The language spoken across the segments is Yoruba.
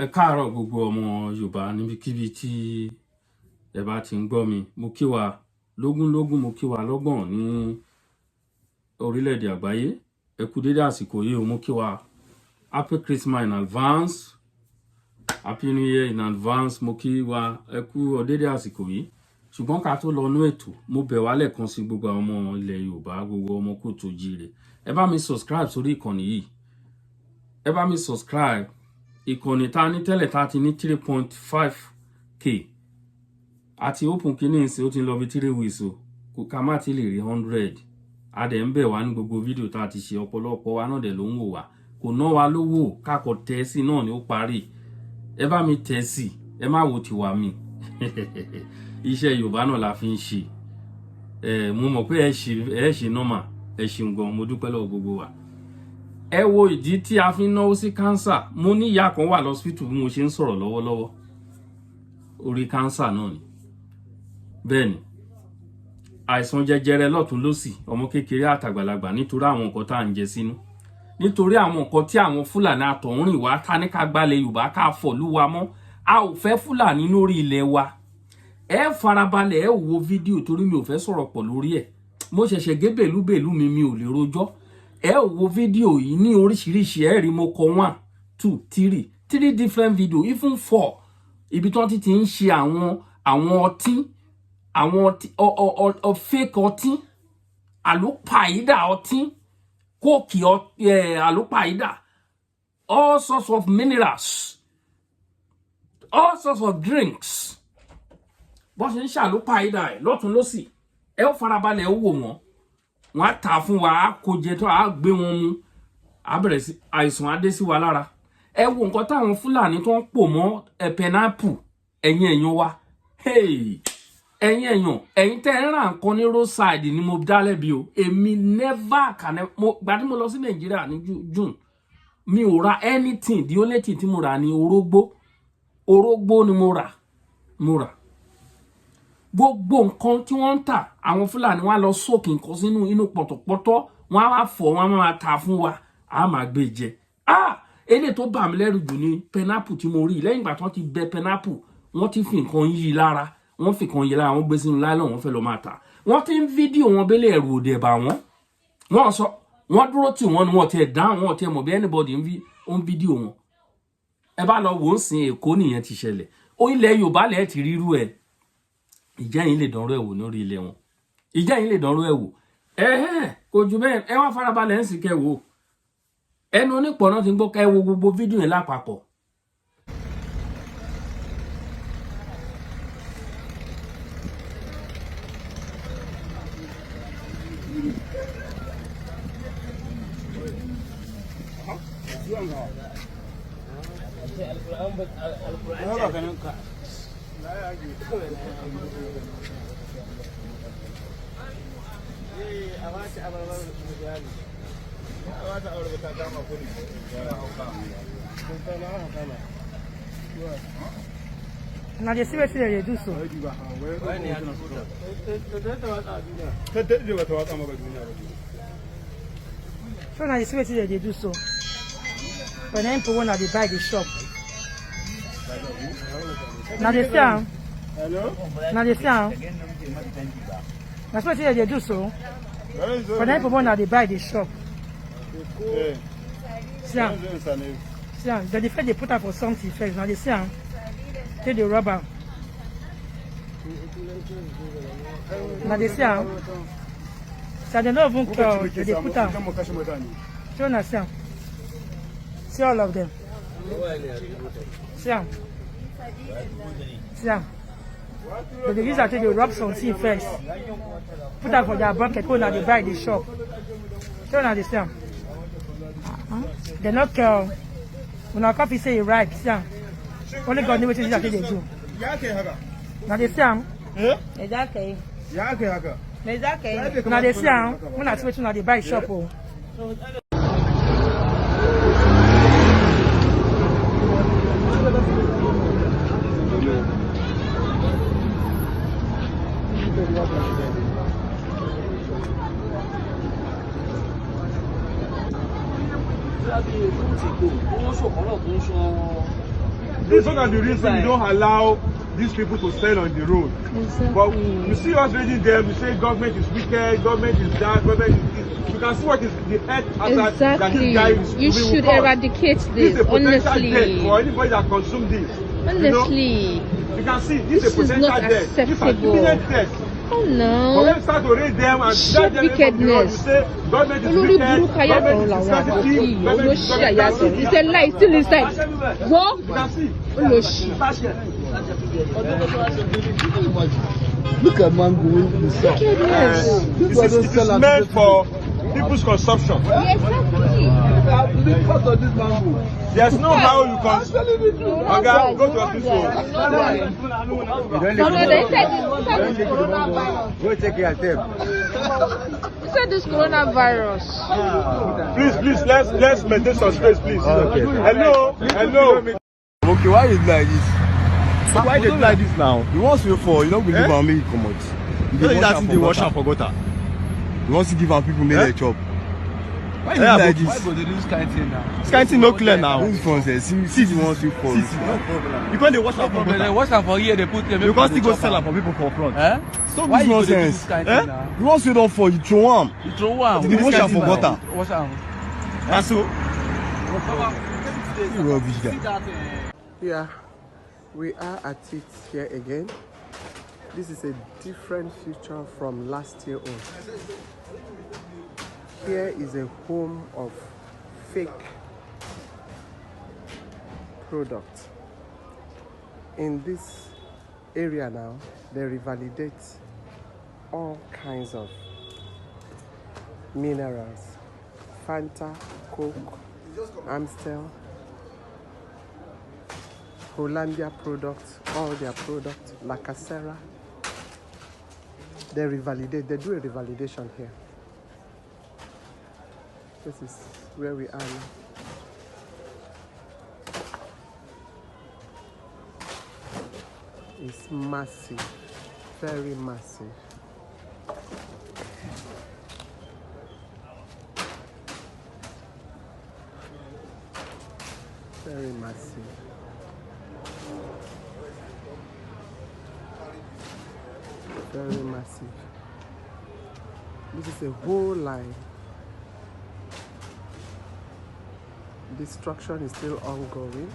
Ẹ káàárọ̀ gbogbo ọmọ Yorùbá níbikíbi tí ẹ bá ti ń gbọ́ mi. Mo kí wa lógúnlógún, mo kí wa lọ́gbọ̀n ní orílẹ̀-èdè àgbáyé. Ẹ kú dédé àsìkò yìí o, mo kí wa Happy Christmas in advance, Happy New Year in advance. Mo kí wa ẹ kú dédé àsìkò yìí. Ṣùgbọ́n ká tó lọ nú ètò, mo bẹ̀ wá lẹ́ẹ̀kan sí gbogbo àwọn ọmọ ilẹ̀ Yorùbá, gbogbo ọmọ kóòtù oòjíire. Ẹ bá mi subscribe sórí ìkànnì yìí. Ẹ bá mi subscribe. Ìkànnì tá ní tẹ́lẹ̀ tá ti ní 3.5k àti open kìíní sí ó ti lọ bí 3 weeks o kò ká má ti lè rí 100. A dẹ̀ ń bẹ̀ wá ní gbogbo fídíò tá ti ṣe, ọ̀pọ̀lọpọ̀ wa náà dẹ̀ ló ń wò wá, kò ná wa lówó, kákọ̀ tẹ̀ sí náà ni ó parí. Ẹ bá mi tẹ̀ sí, ẹ má wo tiwa mi. Iṣẹ́ Yorùbá náà la fi ń ṣe. Mo mọ̀ pé ẹ ṣe normal, ẹ ṣeun gan, mo dúpẹ́ lọ́wọ́ gbogbo wa. Ẹ wo ìdí tí a fi náwó sí cancer. Mo ní ìyá kan wà lọ́sítù bí mo ṣe ń sọ̀rọ̀ lọ́wọ́lọ́wọ́. Orí cancer náà ni. Bẹ́ẹ̀ ni. Àìsàn jẹjẹrẹ lọ́tún lósì, ọmọ kékeré àtàgbàlagbà nítorí àwọn nǹkan tá à ń jẹ sínú. Nítorí àwọn nǹkan tí àwọn Fúlàní àtọ̀húnrìn wá ká ní ká gbálẹ̀ Yorùbá ká fọ̀lú wa mọ́. A ò fẹ́ Fúlàní lórí ilẹ̀ wa. Ẹ farabalẹ̀ ẹ wo fídíò torí mi ò fẹ́ sọ̀rọ̀ pọ̀ lórí ẹ̀. Mo ṣẹ̀ṣẹ̀ gé bèlúbèlú mi ò lè rojọ́. Ẹ wo fídíò yìí ní oríṣiríṣi, ẹ rí mo kọ 1 2 3 different video, even 4. Ibi tí wọ́n ti ń ṣe àwọn ọtí, àwọn fake ọtí, àlùpàídà ọtí, kóòkì àlùpàídà, all sorts of minerals, all sorts of drinks. Bó ṣe ń ṣàlùpàídà ẹ̀ lọ́tún lósì, ẹ ó farabalẹ̀ ó wò wọ́n. Wọ́n á tà fún wa, á kó jẹ tó, á gbé wọn mú, á bẹ̀rẹ̀ sí àìsàn á dé sí wa lára. Ẹ wo nǹkan táwọn Fúlàní tó ń pò mọ́ pineapple, ẹ̀yin èèyàn wa. Ẹ̀yin èèyàn, ẹ̀yin tẹ́ ń ra nǹkan ní roadside ni mo dá lẹ́bi o. Èmi never can gbà tí mo lọ sí Nàìjíríà ní June, mi ò ra anything. The only thing tí mo rà ni orógbó ni mo rà. Gbogbo nǹkan tí wọ́n ń tà, àwọn Fúlàní wá lọ sókè nǹkan sínú inú pọ̀tọ̀pọ̀tọ̀, wọ́n á wá fọ̀, wọ́n á máa tà fún wa, a máa gbé jẹ. Eléyìí tó bà mí lẹ́rù jù ni pineapple tí mo rí. Lẹ́yìn ìgbà tí wọ́n ti bẹ pineapple, wọ́n ti fi nǹkan yí lára, wọ́n fi nǹkan yí lára, wọ́n gbé sínú láìlọ́n, wọ́n fẹ́ lọ máa tà. Wọ́n ti ń fídíò wọn bẹ́lẹ̀ ẹ̀rù òde ẹ̀bà wọn. Wọ́n dúró tì wọ́n ni wọ́n ti ẹ̀ dáhùn, wọ́n ti ẹ̀ mọ̀ bí anybody ń fídíò wọn. Ẹ bá lọ wò ó sin Èkó nìyẹn ti ṣẹlẹ̀. Ó ilẹ̀ Yorùbá lẹ̀ ti rírú ẹ̀. Ìjẹ́ yín lè dánrọ́ ẹ̀wò lórí ilẹ̀ wọn. Ìjẹ́ yín lè dánrọ́ ẹ̀wò. Kò jù bẹ́ẹ̀, ẹ wá farabalẹ̀ ń sì kẹwò. Ẹnu onípọ̀ náà ti ń gbọ́ ká ẹ wo gbogbo fídíò yẹn lápapọ̀. Now they see what they do so. So now you see what they do so. When them people wanna buy the shop. Now they say, now they say, that's what they do so. When them people wanna buy the shop. See, the fact they put up for something first. Now they say, take the rubber. Now they say, so they don't even call. They put up. So now see all of them. See, so they use that to rub something first. Put up for their bucket. Go now they buy the shop. So now they say, they not care. When our coffee say it right, only God knows what they do. Now they say, exactly. Now they say, when I switch, now they buy shop. this one of the reason we don't allow these people to sell on the road. Exactly. But you see us reading them, you say government is wicked, government is that, government is this. You can see what is the head hazard that this guy is. You should eradicate this, is a potential honestly. death for anybody that consumes this. Honestly. You can see this is a potential not death. This is imminent death. Oh no. But when you start to raise them and Shit wickedness. You say government is wicked, government is sensitive, government is sensitive. It's a lie, still inside. Go. You can see. Look at mango. Wickedness. This is meant for people's consumption. Exactly. Because of this mango. There's no how you can. Okay, go to hospital. Go take care of them. You said this coronavirus. Please, let's maintain some space, please. Okay. Hello. Okay, why is like this? Why they like this now? You want to for you don't believe on me, come out. They wash and forgot her. You want to give our people make chop. Why like this? Why go they do this kind of thing now? This kind of thing no clear now. This one says, see the ones you for. You can't wash No and problem. They forgot. wash am for here, they put them. You can't still go sell am for people for front. Eh? Stop Why this you go dey do nonsense. this kind of thing now? You want to don't for you throw am. You throw am. You wash am for butter. Wash am. And so, You rubbish guy. Yeah, we are at it here again. This is a different future from last year on. Here is a home of fake product. In this area now, they revalidate all kinds of minerals. Fanta, Coke, Amstel, Hollandia products, all their products, La Casera. They revalidate, they do a revalidation here. This is where we are now. It's massive, very massive. Very massive. Very massive. This is a whole line. Destruction is still ongoing.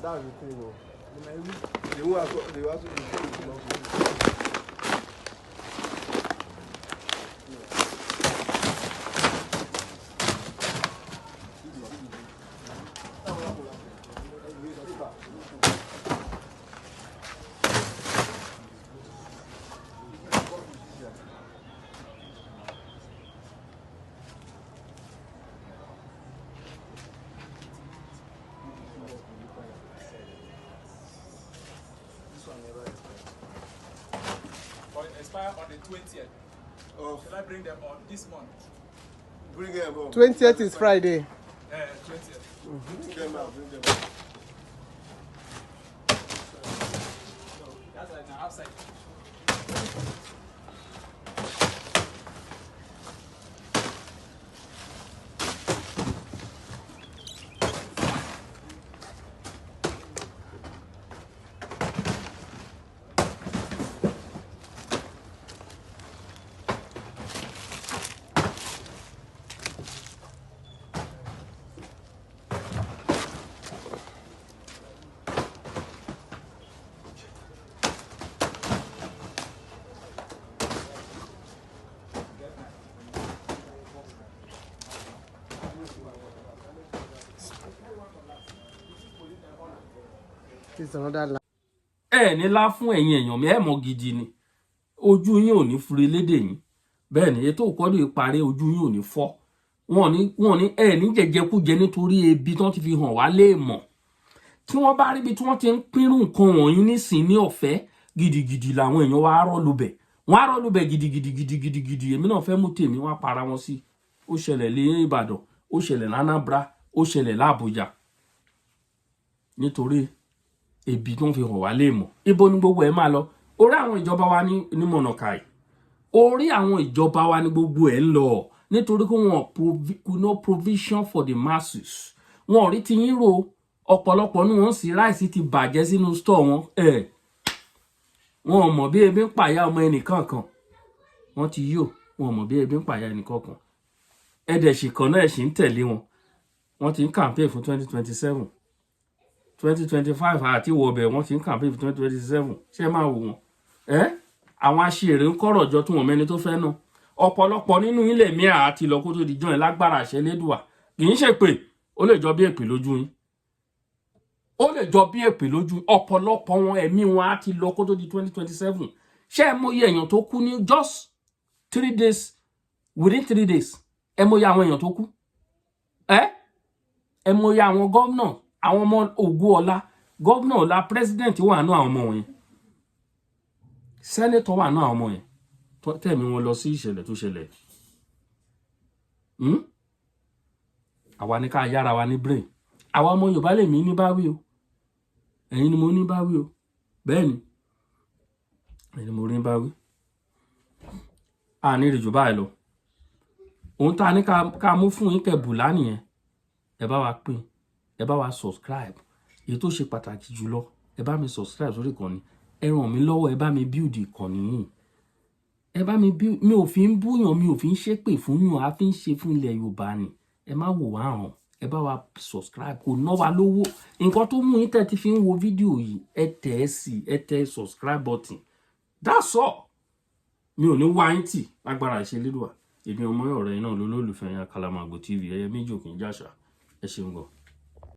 That's the thing. Expire on the 20th. Should I bring them on this month? Bring them up. 20th is Friday. 20th. Bring them out. That's like now outside. This is another line. ẹ ní lá fún ẹ̀yin èèyàn mi ẹ mọ̀ gidi ni ojú yín ò ní fure lédè yín bẹ́ẹ̀ ni ètò ìkọ́lù ìparí ojú yín ò ní fọ́ wọn ní ẹ ní jẹjẹkújẹ nítorí ebi tí wọ́n ti fi hàn wá léèmọ̀ tí wọ́n bá rí ibi tí wọ́n ti ń pínrún nǹkan wọ̀nyí nísìn ní ọ̀fẹ́ gidigidi làwọn èèyàn wa rọ́lùbẹ̀ wọ́n á rọ́lùbẹ̀ gidigidi èmi náà fẹ́ mú tèmi wọ́n á para wọn sí ó ṣẹlẹ̀ ní Ìbàdàn ó ṣẹlẹ̀ l'Anambra ó ṣẹlẹ̀ l'Àbújá nítorí ebi tó ń fi hàn wá léèmọ̀ ibo ni gbogbo ẹ̀ máa lọ orí àwọn ìjọba wa ní mọ̀nàkàì orí àwọn ìjọba wa ní gbogbo ẹ̀ ń lọ nítorí pé wọn no provision for the masses wọn ò rí ti yín ro ọ̀pọ̀lọpọ̀ ní wọ́n sì ráìsì ti bàjẹ́ sínú store wọn wọn ò mọ̀ bí ebi ń pàyà ọmọ ẹnìkan kan wọ́n ti yó wọn ò mọ̀ bí ebi ń pàyà ẹnìkan kan ẹ̀dẹ̀sì kan náà ẹ̀sì ń tẹ̀lé wọn wọ́n ti ń campaign fún 2027 2025 àti wọ̀bẹ̀ wọ́n ti ń campaign fún 2027 ṣé máa wò wọ́n àwọn aṣèrè ń kọ́rọ̀ jọ tí wọ́n mẹ́ni tó fẹ́ náà ọ̀pọ̀lọpọ̀ nínú ilẹ̀ mìíràn àti lọ kó tó di jọ́ ẹ̀ lágbára àṣẹ lédùà kì í ṣe pé ó lè jọ bí èpè lójú yín ó lè jọ bí èpè lójú ọ̀pọ̀lọpọ̀ wọn ẹ̀mí wọn á ti lọ kó tó di 2027 ṣé ẹ mọ̀ iye èèyàn tó kú ní just 3 days within 3 days ẹ mọ̀ iye àwọn èèyàn tó kú ẹ mọ̀ iye àwọn gómìnà àwọn ọmọ ògùn ọlá gómìnà ọlá president wà náà àwọn ọmọ wọn yẹn senator wà náà àwọn ọmọ yẹn tẹ̀mí wọn lọ sí ìṣẹ̀lẹ̀ tó ṣẹlẹ̀ àwa ní ká yára wa ní brain àwa ọmọ Yorùbá lè mí ní báwí o ẹ̀yin ni mo ní báwí o bẹ́ẹ̀ ni ẹ̀yin ni mo ní báwí a ní rí jù báyìí lọ ohun tá a ní ká mú fún yín kẹbùlá nìyẹn ẹ bá wa pín ẹ bá wa subscribe èyí tó ṣe pàtàkì jùlọ ẹ bá mi subscribe sórí ìkànnì ẹ ràn mí lọ́wọ́ ẹ bá mi build ìkànnì yìí ẹ bá mi build mi ò fi ń búyàn mi ò fi ń ṣépè fún yàn a fi ń ṣe fún ilẹ̀ Yorùbá ni ẹ má wò wá hàn ẹ bá wa subscribe kò ná wa lówó nǹkan tó mú yín tẹ́ ti fi ń wo fídíò yìí ẹ tẹ̀ ẹ́ sí ẹ tẹ̀ subscribe button that's all mi ò ní wá yín tì lágbára ìṣelédùà èmi ọmọ ọ̀rẹ́ náà lólùfẹ́ yẹn Àkàlàmàgbò TV ẹyẹ méjì òkè ń jàṣà ẹ ṣeun gan.